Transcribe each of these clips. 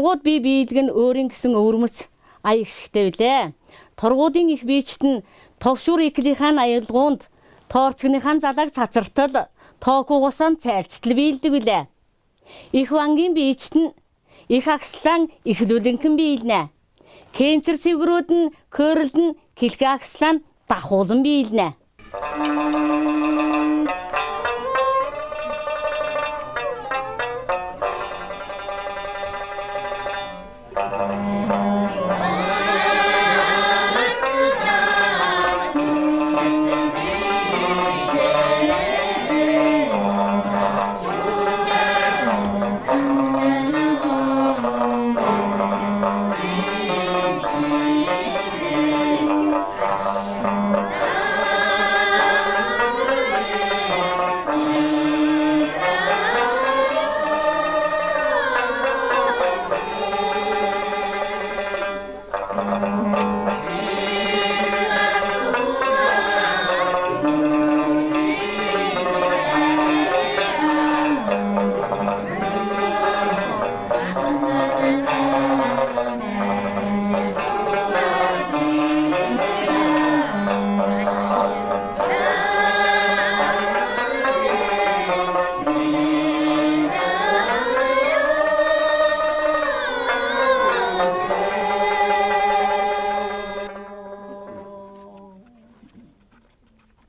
Торгууд бие биедэг нь өөрийн гэсэн өвөрмөц ая гიშгтэй билээ. Торгуудын их биечт нь товшуур иклийнхаа аялгуунд тоорцгийнхаа залаг цацартал тоокугасан цайлцтал биелдэг билээ. Их вангийн биечт нь их агслан ихлүүлэнхэн биелнэ. Кенцэр сэвгрүүд нь көөрөлд нь килгэ агслан дахуулан биелнэ.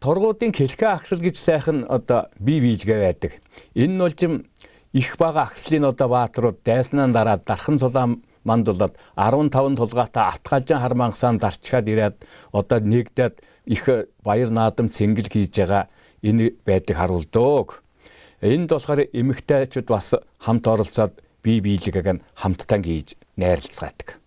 Торгуудын килгэ агсал гэж сайхан одоо бие биелгээ байдаг. Энэ нь бол жим их бага агслын одоо баатрууд дайснаа дараад дархан цулаан мандуулаад 15 тулгаатай атгалжин хармангасаан дарчгаад ирээд одоо нэгдээд их баяр наадам цэнгэл хийж байгаа энэ байдаг харуулдаг. Энд болохоор эмэгтэйчүүд бас хамт оролцоод бие биелгээг нь хамтдаа хийж найрлцгаадаг.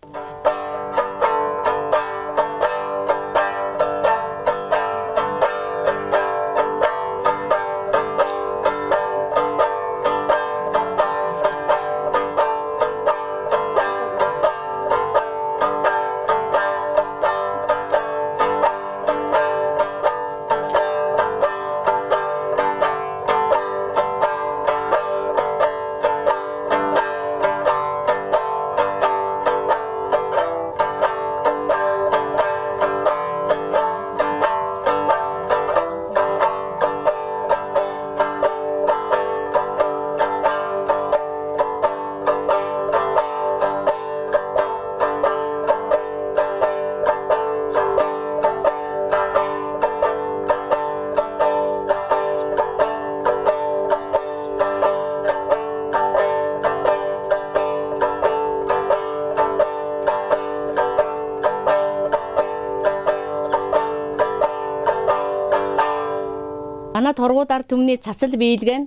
Манай торгуудаар түмний цацал биелгэн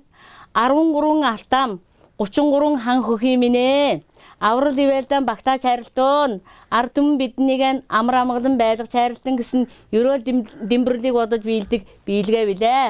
13 алтам 33 хан хөхийн минь аврал ивэлдэн багтааж хайрлтун ард түмэн биднийг амар амгалан байлгаж хайрлтан гэсэн ерөөл дэмбэрлийг бодож биелдэг биелгээ билээ.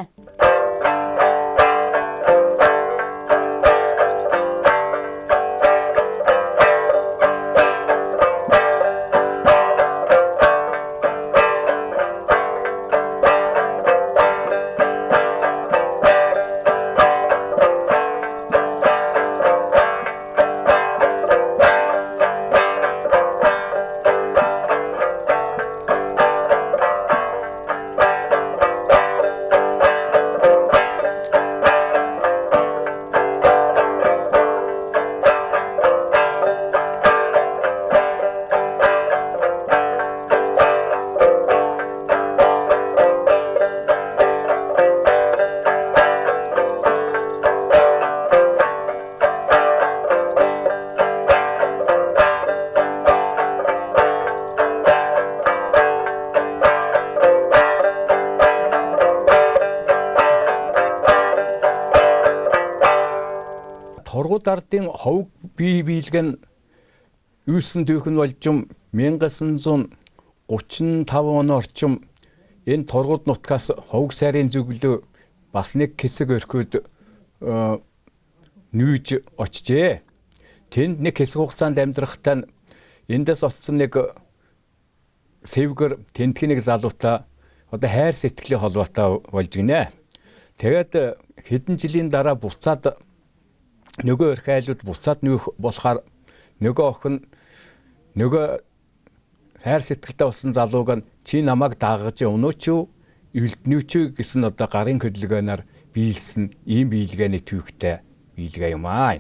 Торгууд ардын ховг бие биелгэн юусэн дүүхэн болж 1935 он орчим энэ торгууд нутгаас ховг сайрын зөвлөө бас нэг хэсэг өрхөд нүүж очжээ. Тэнд нэг хэсэг хугацаанд амьдрахтаа эндээс очсон нэг сэвгэр тентхний нэг залуутай одоо хайр сэтгэлийн холбоотой болж гинэ. Тэгээд хэдэн жилийн дараа буцаад нөгөө эрх айлууд буцаад нүүх болохоор нөгөө охин нөгөө хайр сэтгэлтэй болсон залууг нь чи намайг дагаж өнөөч юу элднүүч үү гэсэн одоо гарын хөдөлгөөнөөр биелсэн ийм биелгээний түүхтэй биелгээ юм аа.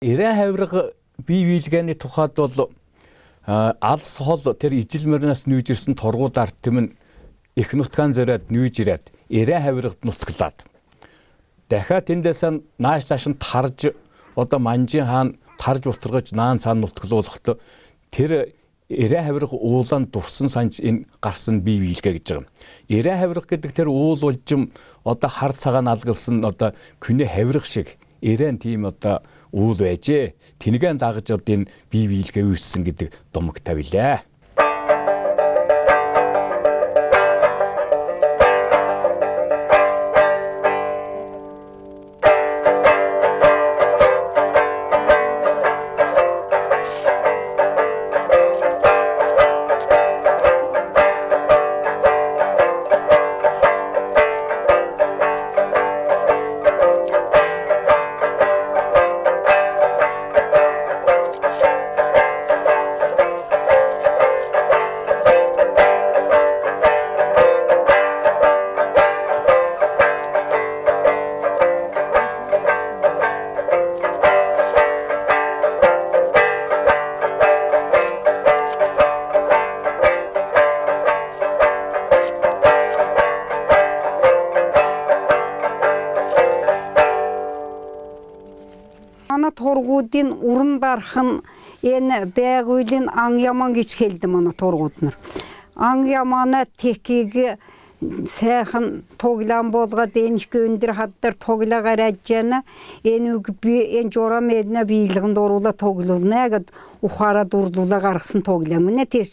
Ирэн хавирга бие биелгээний тухайд бол алс хол тэр ижил мөрнөөс нүүж ирсэн тургууд арт түмэн их нутгаан зөрөөд нүүж ирээд ирэн хавиргад нутаглаад дахиад тэндээс нааш цааш нь тарж одоо манжин хаан тарж утгаргаж наан цаан нутаглуулахдаа тэр ирэн хавирга уулаан дурсан санж энэ гарсан бие биелгээ гэж байгаа юм. Ирэн хавирга гэдэг тэр уул улжим одоо хар цагаан алгалсан одоо күнэ хавирга шиг ирэн тийм одоо уул байжээ. Тэнэгэн дагаж одоо энэ бие биелгээ үүссэн гэдэг думаг тавилаа. Тургуудын уран дархан энэ байгуулын ан яман гэж хэлdi манай тургууднар. Ан ямана tekig сайхан тоглоом болгоод энэ өндөр хаддар тоглоогоор ажжана энэ үг би энэ журам эднэ биелгэнд оруулаад тоглоулна гэд ухаараа дурдуулаа гаргасан тоглоом нэ тэр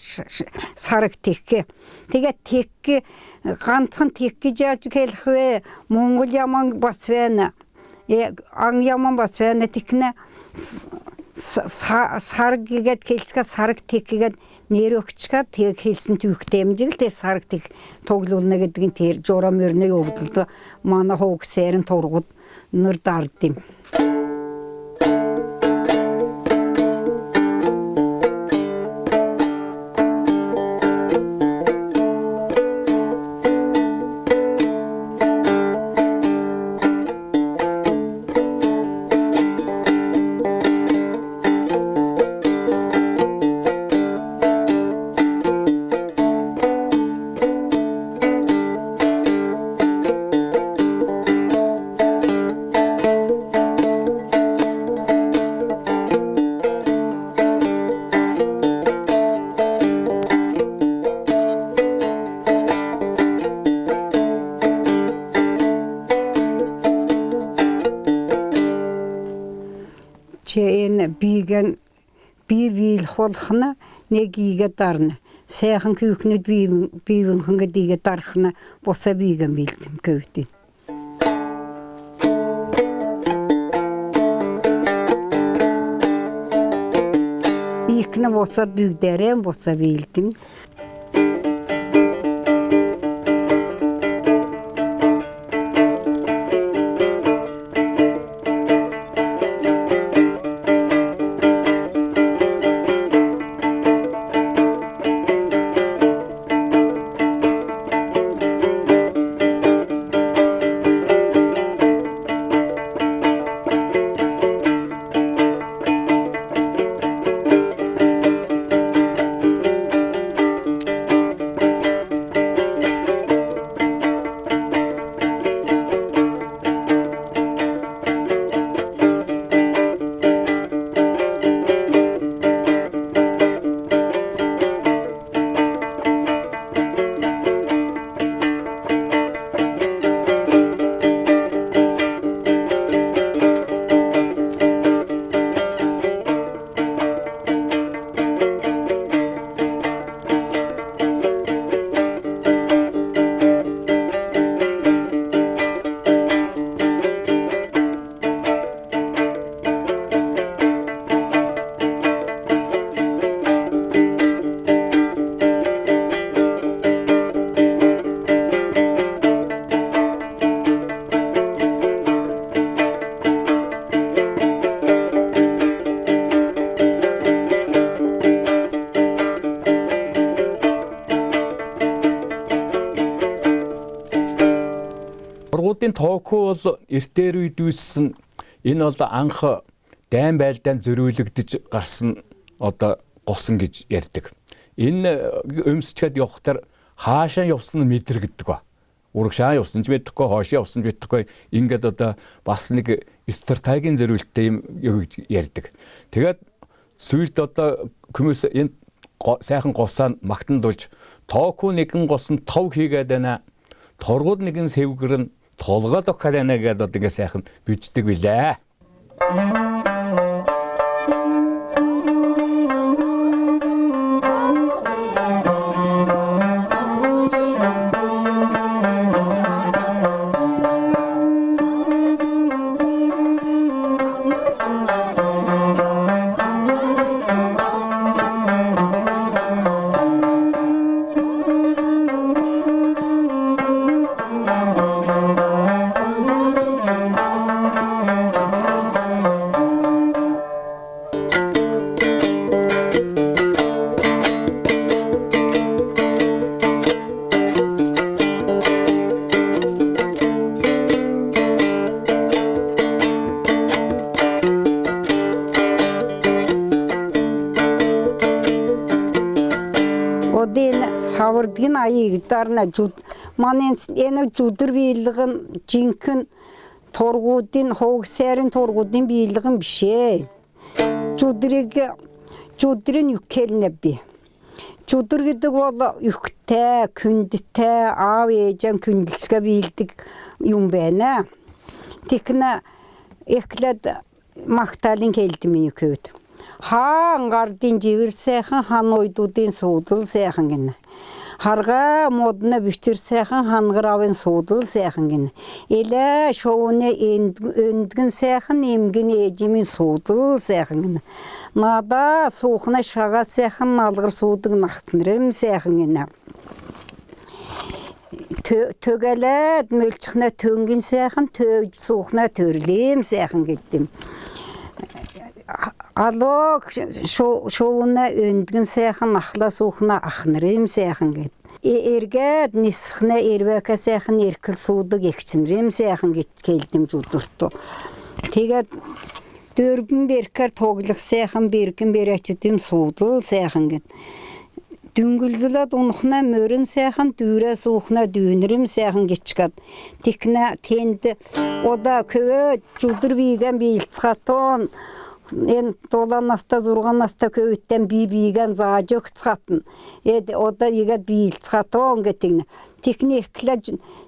сараг тек. Тэгээд тек ганцхан тек гэж яаж хэлэх вэ? Монгол яман бас байна. Ан яман бас байна тикнэ сарг гэгээд хэлцгээ сарг тек гэгээд нэр өгчгээ тэг хэлсэн түүхтэй хэмжээл тэг сарг тек тоглоулна гэдгийг тэр журам өрнөг өгдөлд манай хоогсэрэн тургууд нөр дардим. Чээн бигэн бивил холхна нэгигэ дарна сайхан күүхнэд бивэн хангэдигэ дархна боса бигэн билдэм көвдин. Ихнэ босад бүгдээрэн боса билдэм. торгуудын тооку бол эртээр үед үүссэн энэ бол анх дайн байлдаанд зөрүүлэгдэж гарсан одоо госон гэж ярьдаг. Энэ өмсчихэд явахтар хаашаа явсан нь мэдрэгддэг ба. Урагшаа явсан ч мэдэхгүй, хоошоо явсан ч мэдэхгүй. Ингээд одоо бас нэг стратегийн зөрүүлэлттэй юм гэж ярьдаг. Тэгээд сүүлд одоо хүмүүс энэ сайхан госаа магтандуулж тооку нэгэн госон тов хийгээд байна. Торгууд нэгэн сэвгэр нь толгойд өгөхөд байна гэдэг одоо ингэ сайхан бичдэг билээ. Савардгийн аягдарна манай энэ жүдэр биелгэн жинхэнэ торгуудын хогсэрийн торгуудын биелгэн бишээ. Жүдрийн юкэлнэ би. Жүдэр гэдэг бол юхтэй, күндтэй, аав ээжэн күндэлсгэ биелдэг юм байна. Тэгнэ эхлээд магтаалын хэлдэмийн юкэд. Хаан гардын живэр сайхан хан ойдуудын суудал сайхан гэнэ. Харга модна бичир сайхан хангравын суудал сайхан гэнэ. Элэ шоуны өндгэн сайхан имгэн ээжимийн суудал сайхан гэнэ. Нада суухна шага сайхан налгар суудаг нахтнырым сайхан гэнэ. Tögeled мөлчихнэ төнгөн сайхан төгж суухна төрлим сайхан гэдим. Алог шоуна өндгэн сайхан ахла суухна ахнырым сайхан гэд. Эргээд нисхнэ эрвэка сайхан эркэл суудаг эгчнэрым сайхан гэж хэлдэм жүдөртөө. Тэгээд дөрбөн беркэр тоглох сайхан бэргэн бэрэчдэм суудал сайхан гэд. Дүнгөлзөлөд унахна мөрөн сайхан дүүрэ суухна дүүнэрым сайхан гэчгээд. Тикнэ тэнд ода көвө жүдэр бийгэн бийлцхатон en dolanasta zurganasta köytten bibigen zaajok tsatın. Oda yigat biiltsaton getin. Teknikle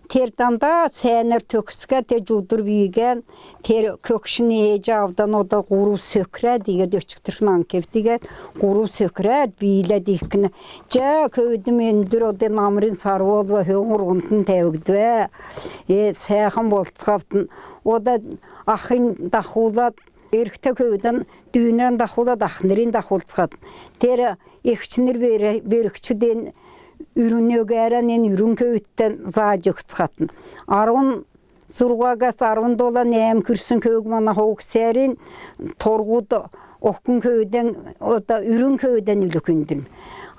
terdanda sener tökska te judur bigen ter kökşini ecavdan oda guru sökre diye döçüktürknan keftige guru sökre biile dikne. Ja köydüm endir oda namrin sarvol ve höngür untun tevgdve. Sähan boltsaptın. Oda ahın dahulat Эрхтэ кöyдөн дүүнэн дахула дахнырын дахулцгат. Тэр ихчнэр бэрэгчдэн үрүнөгөрэн эн үрүн кöyттен заажыгцгатын. 10 сургагас 10 дола нэм күрсүн көйг мана хогсэрин торгуд оккун кöyден ода үрүн кöyден үлүкүндүм.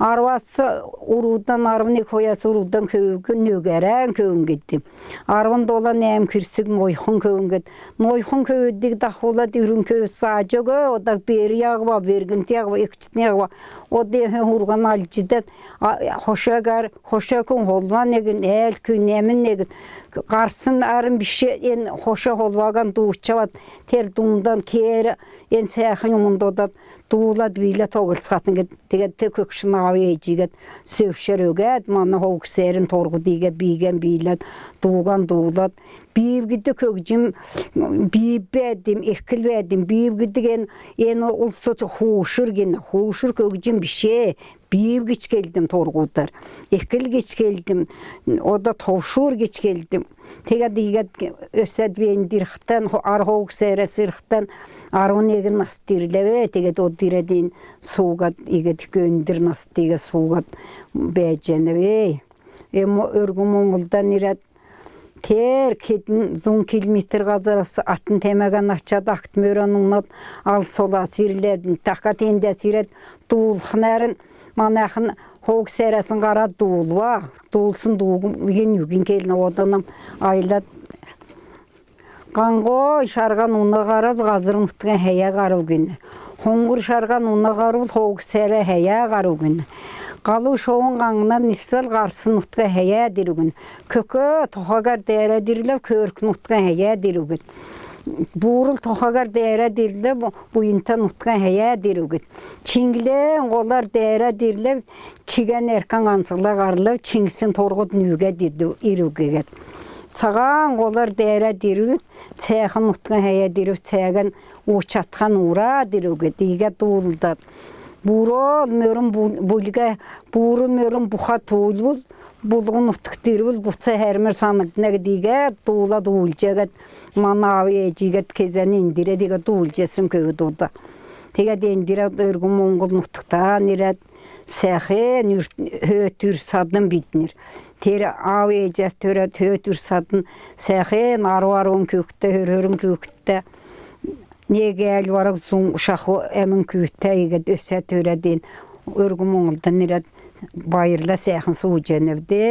Arvası urudan arvını koyası urudan köyün nögeren köyün gitti. Arvın dola neyim kürsük noyhun köyün gitti. Noyhun köyüdük dağıla dürün köy sadece o da bir yağva, verginti yağva, ekçitini yağva. O da hurgan alcıdan hoşa gar, hoşa kun holvan negin, el köyün nemin negin. Qarsın arın bir şey en hoşa holvagan doğuşçavat ter dundan kere en seyxin yumunda da Tuğla düyle toğulsatın get te kökşün aveyciget sövşeröget manna hoğserin torgu dige bigen bilet tuğgan tuğlat bir gidi kökcüm bibedim ekilvedim bir gidigen en ulsa hoşur gen hoşur kökcüm bir şey bir geç geldim torgutar ekil geç geldim o da toşur geç geldim tega diget ösed bendirxten ar hoğseresirxten Arun egin nastirleve teget o diredin sugat iget göndir nastiga sugat bejeneve emo örgümonguldan iret ter kedin 10 kilometr gazarası atın temegan açada aktmöranunat al sola sirledin takat ende siret tuulxnarın manahın hoğ serasın qara tuulva tuulsun tuğum gen yugin kelin odanam aylat Qanqo şarğan una qarab qazırın utqan həyə qarıb günü. Hongur şarğan una qarıb toğuk sərə həyə qarıb günü. Qalı şoğun qanğına nisbel qarsın utqan həyə dirugün. Kökö toxagar dərə dirilə körkün utqan həyə dirugün. Buğrul toxagar dərə dirilə bu intan utqan həyə dirugün. Çingle qolar dərə dirilə çigən erkan qansıqla qarlı çingsin torğut nügə dirugün. Çağan qolar dərə dirugün. Çəyxin utqan həyə dirugün. Çəyən uçatxan ura dirugün. Digə doğulda. Buğrul mörün bulga, buğrul mörün buxa tuğulul. Bulğun utq dirugün. Buça hərmir sanıqına digə doğula doğulcəgət. Manavi ecigət kezəni indirə digə doğulcəsin köyü doğda. Digə dendirə örgün Mongol utqda nirət. Səxin hötür sadın bitnir. Teri av ecət törət hötür sadın səxin arvarın kökdə, hörhörün kökdə. Ne gəl varaq zun uşaqı əmin kökdə igə dösə törədin. Örgün Mongolda nirət bayırla səxin suğu cənəvdə.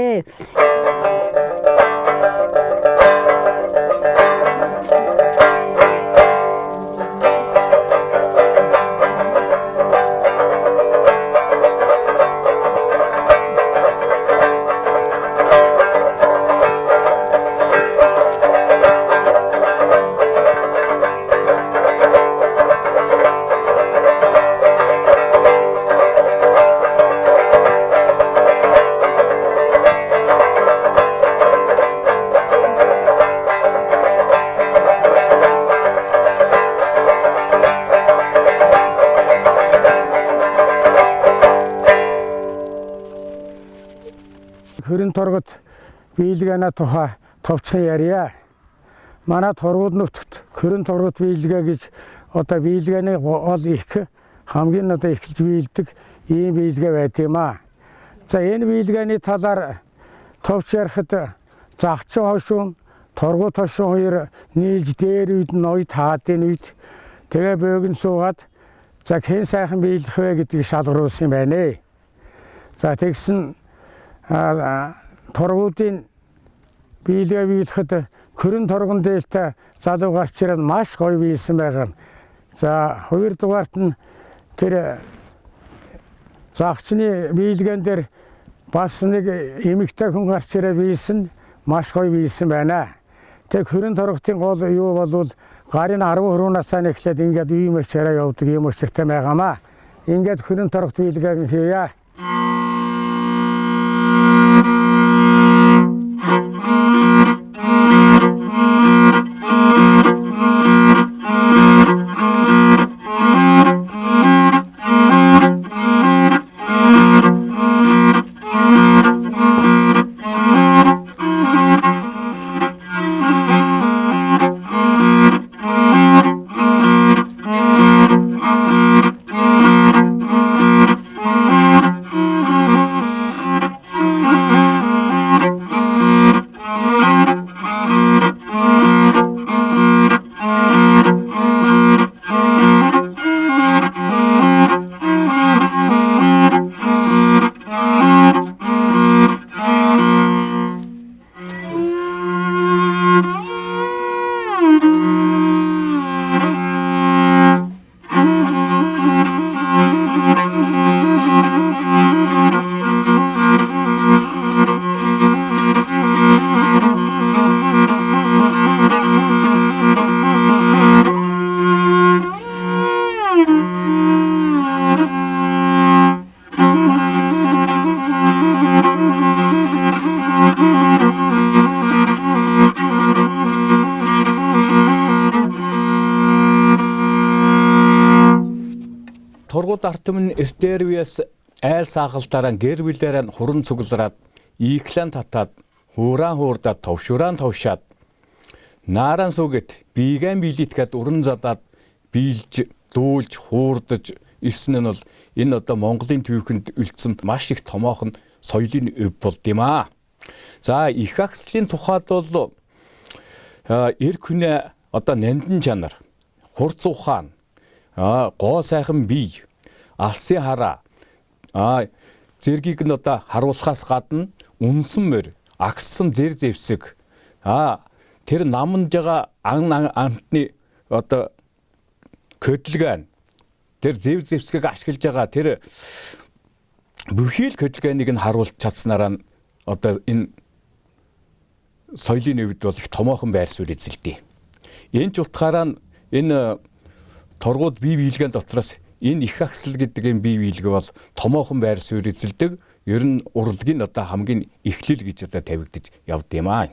Хүрэн торгод бийлгэнэ туха товчхон ярья. Манай торгууд нутагт хүрэн торгод бийлгэ гэж одоо бийлгэний ол их хамгийн одоо эхэлж бийлдэг ийм бийлгэ байт юм аа. За энэ бийлгэний талаар товч ярихад загчин хошин, торгууд хошин хоёр нийлж дээр үед ноёд хаадын үед тэгээ бөөгн суугаад за хэн сайхан бийлэх вэ гэдгийг шалгаруулсан юм байна. За тэгсэн торгуудын бийлгээ биелэхэд хүрэн торгон дээлтэй залуу гарч ирээд маш гоё биелсэн байгаа. За хоёрдугаарт нь тэр загчны бийлгэн дээр бас нэг эмэгтэй хүн гарч ирээд биелсэн маш гоё биелсэн байна. Тэг хүрэн торготын гол юу болвол гарын 10 хөрүүнээс эхлээд ингээд ийм өчрөө явдаг юм өчртэй байгаамаа. Ингээд хүрэн торгот бийлгээг хийя. Торгууд ард түмэн эртээрвээс айл саагалтаараа гэр бүлээрээ хуран цуглараад ийклэн татаад хууран хуурдаад товшуран товшаад нааран сүгэт биегэн биелитгээд уран задаад биелж дүүлж хуурдаж ирсэн нь бол энэ одоо Монголын түүхэнд үлдсэн маш их томоохон соёлын өв болд юм аа. За их ахслын тухайд бол эр хүнээ одоо нандин чанар, хурц ухаан, гоо сайхан бие, алсын хараа, зэргийг нь одоо харуулахаас гадна үнсэн мөр, агссан зэр зэвсэг, тэр намж байгаа амтны одоо хөдөлгөөн тэр зэв зэвсгийг ашиглаж байгаа тэр бүхий л хөдөлгөөнийг нь харуулж чадсанараа нь одоо энэ соёлын өвд бол их томоохон байр суурь эзэлдэг. Энэ ч утгаараа энэ торгууд бие биелгэн дотроос энэ их ахсал гэдэг энэ бие биелэг бол томоохон байр суурь эзэлдэг. Ер нь урлагийн одоо хамгийн эхлэл гэж одоо тавигдаж явд юм аа.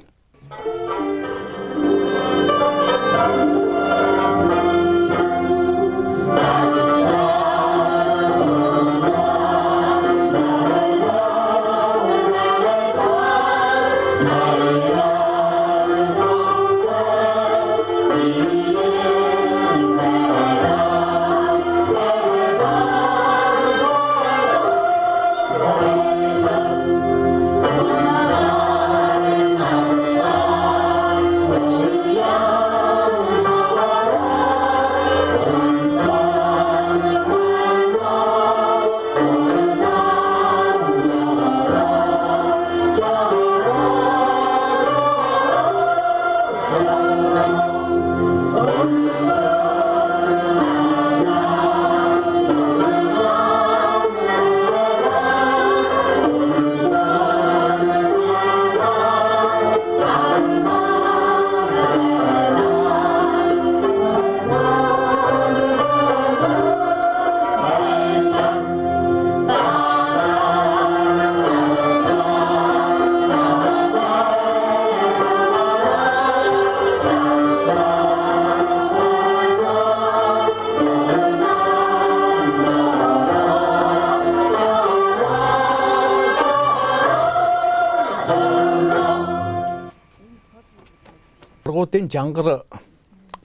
Торгуудын жангар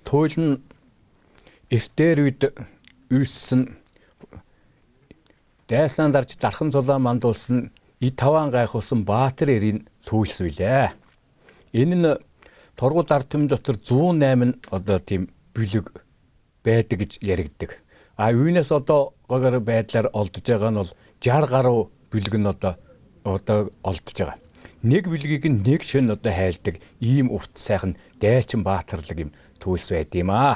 туйл нь эвтээр үед үйссэн дайсан дарж дархан зулаа мандуулсан и таван гайхуулсан баатар эрийн туйлс үйлээ. Энэ нь торгууд ард түмэн дотор 108 одоо тийм бүлэг байдаг гэж яригддаг. А үүнээс одоогоор байдлаар олдож байгаа нь бол 60 гаруй бүлэг нь одоо олдож байгаа. Нэг бүлгийг нэг шөн одоо хайлдаг ийм урт сайхан дайчин баатарлаг юм туйлс байд юм аа.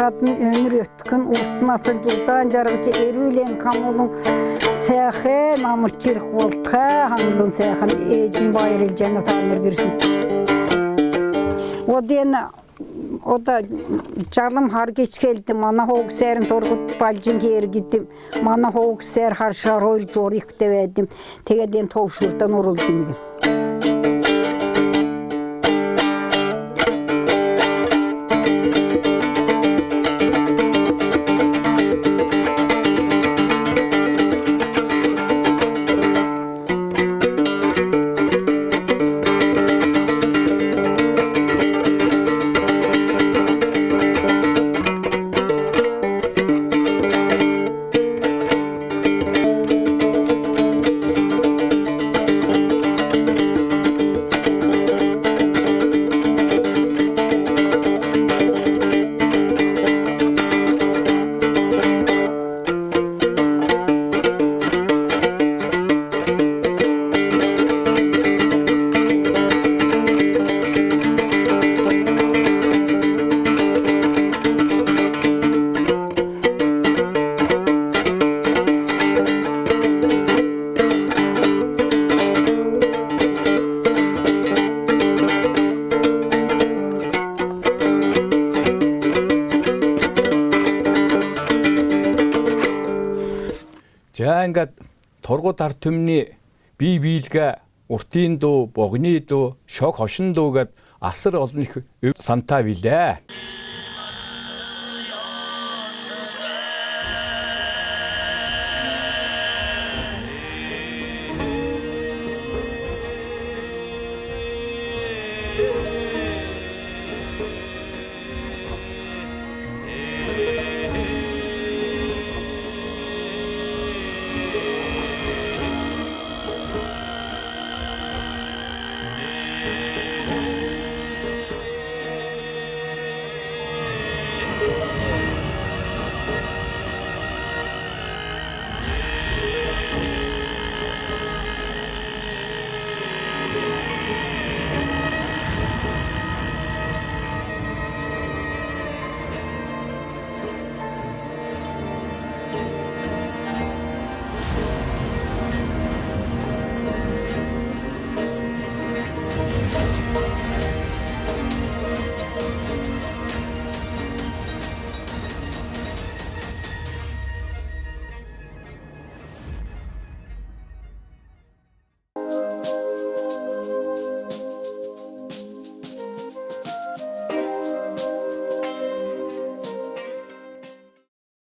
Önür ötkün urtmasıl жылдан жаргычы эрүүлен камулун сәхе намырчыр колтха хамлун сәхен эжин байрыл жана таныр кирсин. Оден ода жалым хар кеч келди мана хоук сәрин торгут балжин кер гиттим. Мана хоук сәр харшар ой жорик дебедим. Тегеден товшурдан урулдым. За ингээд тургууд ард түмний бие биелгээ, уртын дуу, богны дуу, шог хошин дуу гэд асар олон их сантай билээ.